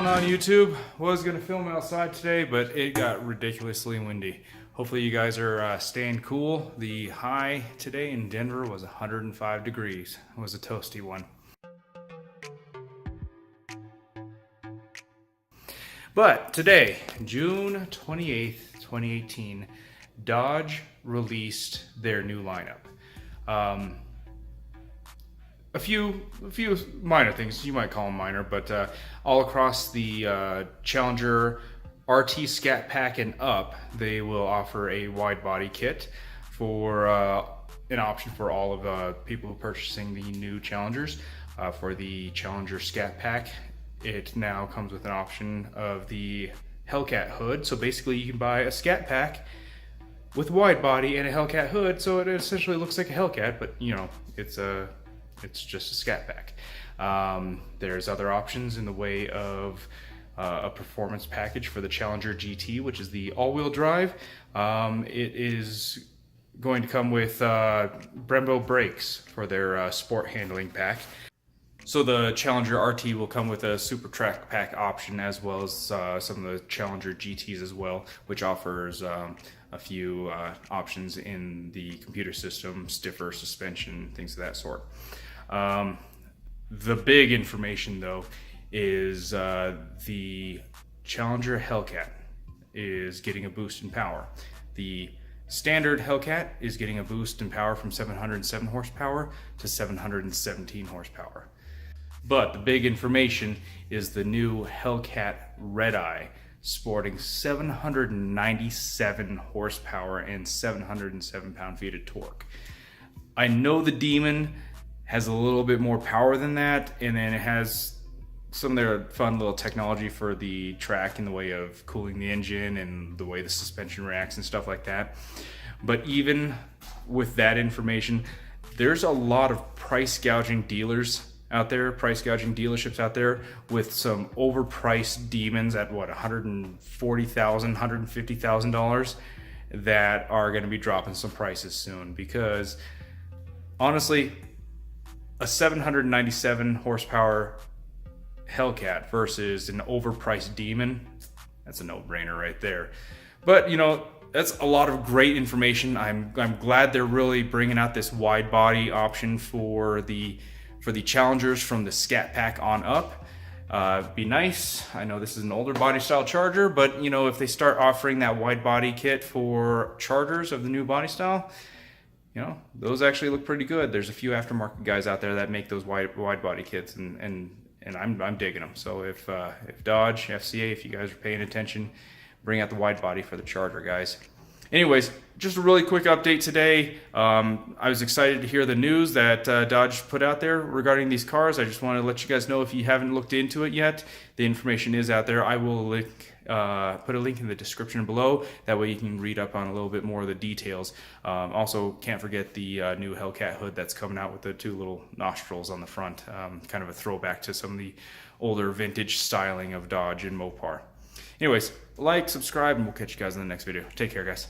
on YouTube? Was gonna film outside today, but it got ridiculously windy. Hopefully you guys are staying cool. The high today in Denver was 105 degrees. It was a toasty one. But today, June 28th, 2018, Dodge released their new lineup. A few minor things, you might call them minor, but all across the Challenger RT Scat Pack and up, they will offer a wide body kit for an option for all of people purchasing the new Challengers. For the Challenger Scat Pack, it now comes with an option of the Hellcat hood. So basically you can buy a Scat Pack with wide body and a Hellcat hood, so it essentially looks like a Hellcat, but you know, it's just a Scat Pack. There's other options in the way of a performance package for the Challenger GT, which is the all-wheel drive. It is going to come with Brembo brakes for their sport handling pack. So the Challenger RT will come with a Super Track Pack option, as well as some of the Challenger GTs as well, which offers a few options in the computer system, stiffer suspension, things of that sort. The big information though is the Challenger Hellcat is getting a boost in power. The standard Hellcat is getting a boost in power from 707 horsepower to 717 horsepower. But the big information is the new Hellcat Redeye, sporting 797 horsepower and 707 pound-feet of torque. I know the Demon has a little bit more power than that, and then it has some of their fun little technology for the track in the way of cooling the engine and the way the suspension reacts and stuff like that. But even with that information, there's a lot of price gouging dealers out there, price gouging dealerships out there with some overpriced Demons at what, $140,000, $150,000 that are going to be dropping some prices soon, because honestly, a 797 horsepower Hellcat versus an overpriced Demon, that's a no-brainer right there. But you know, that's a lot of great information. I'm glad they're really bringing out this wide body option for the Challengers from the Scat Pack on up. Be nice. I know this is an older body style Charger, but you know, if they start offering that wide body kit for Chargers of the new body style, you know, those actually look pretty good. There's a few aftermarket guys out there that make those wide body kits, and I'm digging them. So if Dodge, FCA, if you guys are paying attention, bring out the wide body for the Charger, guys. Anyways, just a really quick update today. I was excited to hear the news that Dodge put out there regarding these cars. I just want to let you guys know, if you haven't looked into it yet, the information is out there. I will put a link in the description below. That way you can read up on a little bit more of the details. Also, can't forget the new Hellcat hood that's coming out with the two little nostrils on the front. Kind of a throwback to some of the older vintage styling of Dodge and Mopar. Anyways, like, subscribe, and we'll catch you guys in the next video. Take care, guys.